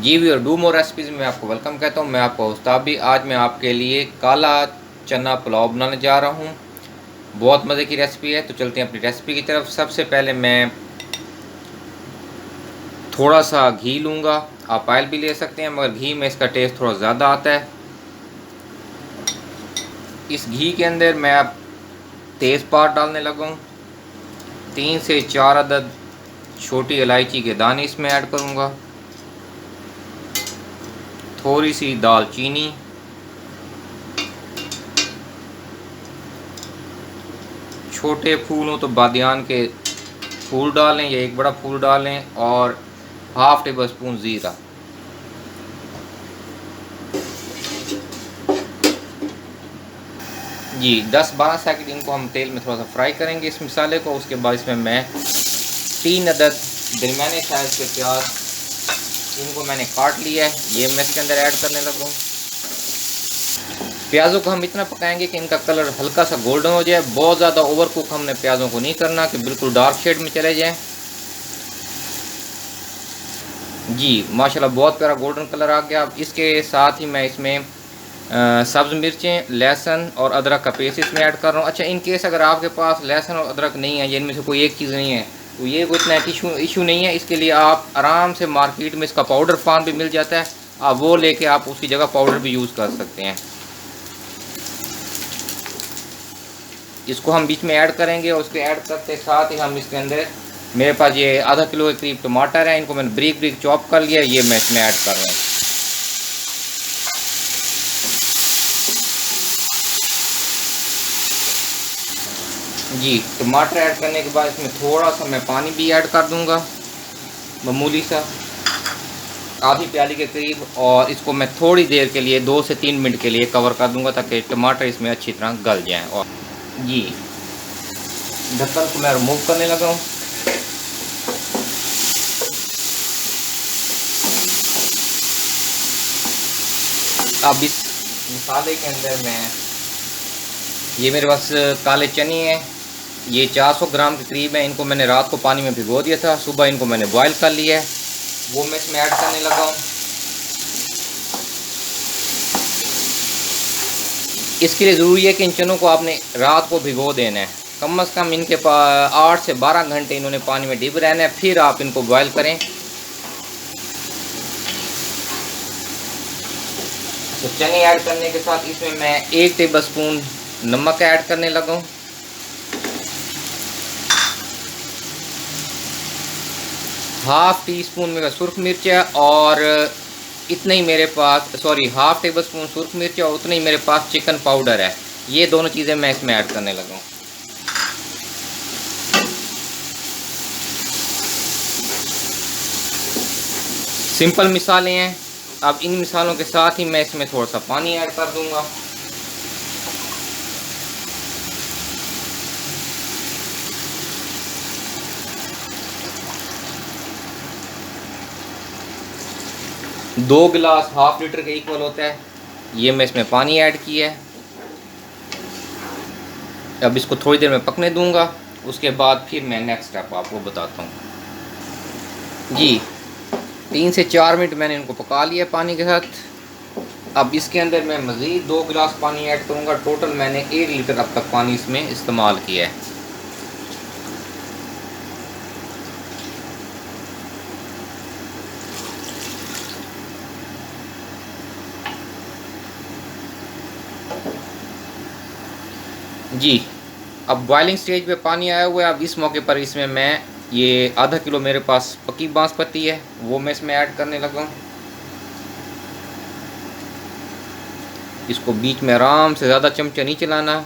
Ji viewer, do more recipes में आपको welcome कहता हूँ। मैं आपका उस्ताद भी। आज मैं आपके लिए काला चना पुलाव बनाने जा रहा हूँ। बहुत मज़े की रेसिपी है, तो चलते हैं अपनी रेसिपी की तरफ। सबसे पहले मैं थोड़ा सा घी लूँगा। आप ऑयल भी ले सकते हैं, मगर घी में इसका टेस्ट थोड़ा ज़्यादा आता है। इस घी के अंदर मैं अब तेज़पात डालने लगा हूँ। 3 से 4 अदद छोटी इलायची के दाने इसमें ऐड करूँगा। थोड़ी सी दालचीनी, छोटे फूल हो तो बादियान के फूल डालें या एक बड़ा फूल डालें, और हाफ टेबल स्पून ज़ीरा। जी 10-12 सेकंड इनको हम तेल में थोड़ा सा फ्राई करेंगे इस मसाले को। उसके बाद इसमें मैं 3 अदद दरमियाने साइज़ के प्याज, इनको मैंने काट लिया है, ये मैं इसके अंदर ऐड करने लगा हूँ। प्याज़ों को हम इतना पकाएंगे कि इनका कलर हल्का सा गोल्डन हो जाए। बहुत ज़्यादा ओवर कुक हमने प्याज़ों को नहीं करना कि बिल्कुल डार्क शेड में चले जाएं। जी माशाल्लाह बहुत प्यारा गोल्डन कलर आ गया। अब इसके साथ ही मैं इसमें सब्ज़ मिर्चें, लहसुन और अदरक का पेस्ट इसमें ऐड कर रहा हूँ। अच्छा, इन केस अगर आपके पास लहसुन और अदरक नहीं है, इनमें से कोई एक चीज़ नहीं है, तो ये कोई इतना इशू नहीं है। इसके लिए आप आराम से मार्केट में इसका पाउडर फार्म भी मिल जाता है, आप वो लेके आप उसकी जगह पाउडर भी यूज़ कर सकते हैं। इसको हम बीच में ऐड करेंगे, और उसके ऐड करते साथ ही हम इसके अंदर, मेरे पास ये आधा किलो के करीब टमाटर है, इनको मैंने ब्रीक ब्रीक चॉप कर लिया, ये मैं इसमें ऐड कर रहा हूँ। जी टमाटर ऐड करने के बाद इसमें थोड़ा सा मैं पानी भी ऐड कर दूंगा, मामूली सा, आधी प्याली के करीब, और इसको मैं थोड़ी देर के लिए 2 से 3 मिनट के लिए कवर कर दूंगा ताकि टमाटर इसमें अच्छी तरह गल जाएं। और जी ढक्कन को मैं रिमूव करने लगा हूँ। अब इस मसाले के अंदर मैं, ये मेरे पास काले चने हैं, ये 400 ग्राम के करीब है। इनको मैंने रात को पानी में भिगो दिया था, सुबह इनको मैंने बॉयल कर लिया है, वो मैं इसमें ऐड करने लगा हूँ। इसके लिए ज़रूरी है कि इन चनों को आपने रात को भिगो देना है। कम से कम इनके 8 से 12 घंटे इन्होंने पानी में डिप रहना है, फिर आप इनको बॉयल करें। तो चने ऐड करने के साथ इसमें मैं 1 टेबल स्पून नमक ऐड करने लगा हूँ। हाफ टी स्पून मेरा सुरख मिर्च है, और इतना ही मेरे पास, सॉरी, हाफ टेबल स्पून सुरख मिर्च और उतना ही मेरे पास चिकन पाउडर है। ये दोनों चीज़ें मैं इसमें ऐड करने लगा हूँ। सिंपल मिसालें हैं। अब इन मिसालों के साथ ही मैं इसमें थोड़ा सा पानी ऐड कर दूंगा। दो गिलास हाफ लीटर के इक्वल होता है, ये मैं इसमें पानी ऐड किया है। अब इसको थोड़ी देर में पकने दूंगा, उसके बाद फिर मैं नेक्स्ट स्टेप आपको बताता हूँ। जी 3 से 4 मिनट मैंने इनको पका लिया पानी के साथ। अब इसके अंदर मैं मज़ीद 2 गिलास पानी ऐड करूँगा। टोटल मैंने 1 लीटर अब तक पानी इसमें इस्तेमाल किया है। जी अब बॉइलिंग स्टेज पे पानी आया हुआ है। अब इस मौके पर इसमें मैं, ये आधा किलो मेरे पास पकी बासमती है, वो मैं इसमें ऐड करने लगा हूँ। इसको बीच में आराम से, ज़्यादा चमचा नहीं चलाना।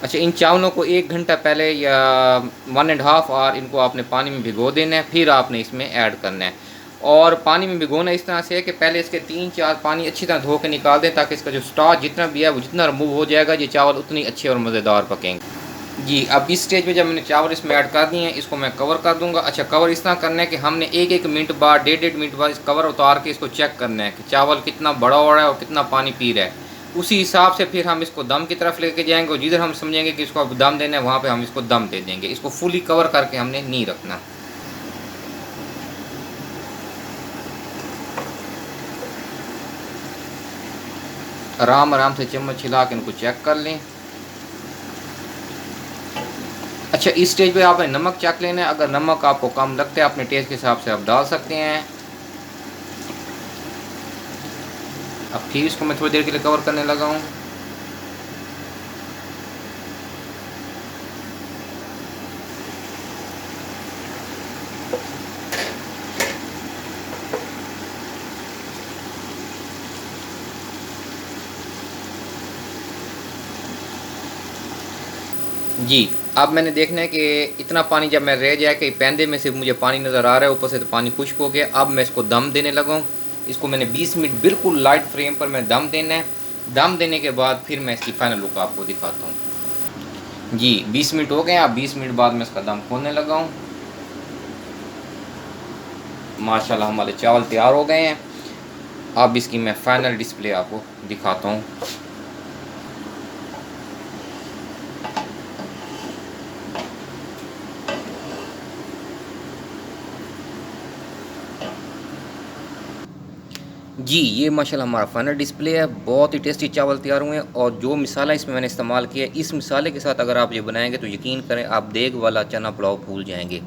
अच्छा, इन चावलों को 1 घंटा पहले या 1.5 आवर इनको आपने पानी में भिगो देना है, फिर आपने इसमें ऐड करना है। और पानी में भिगोना इस तरह से है कि पहले इसके 3-4 पानी अच्छी तरह धो के निकाल दें, ताकि इसका जो स्टार्च जितना भी है वो जितना रिमूव हो जाएगा, ये चावल उतनी अच्छे और मज़ेदार पकेंगे। जी अब इस स्टेज पे जब मैंने चावल इसमें ऐड कर दिए हैं, इसको मैं कवर कर दूंगा। अच्छा, कवर इस तरह करना है कि हमने 1-1 मिनट बाद, 1.5 मिनट बाद इस कवर उतार के इसको चेक करना है कि चावल कितना बड़ा हो रहा है और कितना पानी पी रहा है। उसी हिसाब से फिर हम इसको दम की तरफ लेके जाएंगे, और जिधर हम समझेंगे कि इसको अब दम देना है, वहाँ पे हम इसको दम दे देंगे। इसको फुली कवर करके हमने नहीं रखना। आराम आराम से चम्मच हिला के इनको चेक कर लें। अच्छा, इस स्टेज पे आपने नमक चेक लेना है। अगर नमक आपको कम लगता है अपने टेस्ट के हिसाब से आप डाल सकते हैं। अब फिर इसको मैं थोड़ी देर के लिए कवर करने लगा हूँ। जी, अब मैंने देखना है कि इतना पानी जब मैं रह जाए कि पैंदे में से मुझे पानी नज़र आ रहा है, ऊपर से तो पानी खुश्क हो गया। अब मैं इसको दम देने लगा हूँ। इसको मैंने 20 मिनट बिल्कुल लाइट फ्लेम पर मैं दम देना है। दम देने के बाद फिर मैं इसकी फ़ाइनल लुक आपको दिखाता हूँ। जी, 20 मिनट हो गए हैं। अब 20 मिनट बाद मैं इसका दम खोलने लगा हूँ। माशाल्लाह हमारे चावल तैयार हो गए हैं। अब इसकी मैं फ़ाइनल डिस्प्ले आपको दिखाता हूँ। जी, ये माशाल्लाह हमारा फाइनल डिस्प्ले है। बहुत ही टेस्टी चावल तैयार हुए हैं और जो मसाला इसमें मैंने इस्तेमाल किया है, इस मसाले के साथ अगर आप ये बनाएंगे तो यकीन करें आप देग वाला चना पुलाव भूल जाएंगे।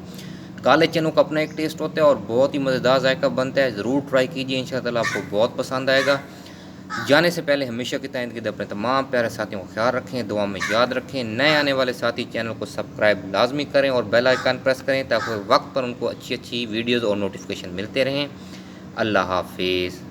काले चनों का अपना एक टेस्ट होता है और बहुत ही मज़ेदार जायका बनता है। ज़रूर ट्राई कीजिए, इंशाअल्लाह आपको बहुत पसंद आएगा। जाने से पहले हमेशा की तरह इनके अपने तमाम प्यारे साथियों का ख्याल रखें, दुआ में याद रखें। नए आने वाले साथी चैनल को सब्सक्राइब लाजमी करें और बेल आइकन प्रेस करें ताकि वक्त पर उनको अच्छी अच्छी वीडियोज़ और नोटिफिकेशन मिलते रहें। अल्लाह हाफिज़।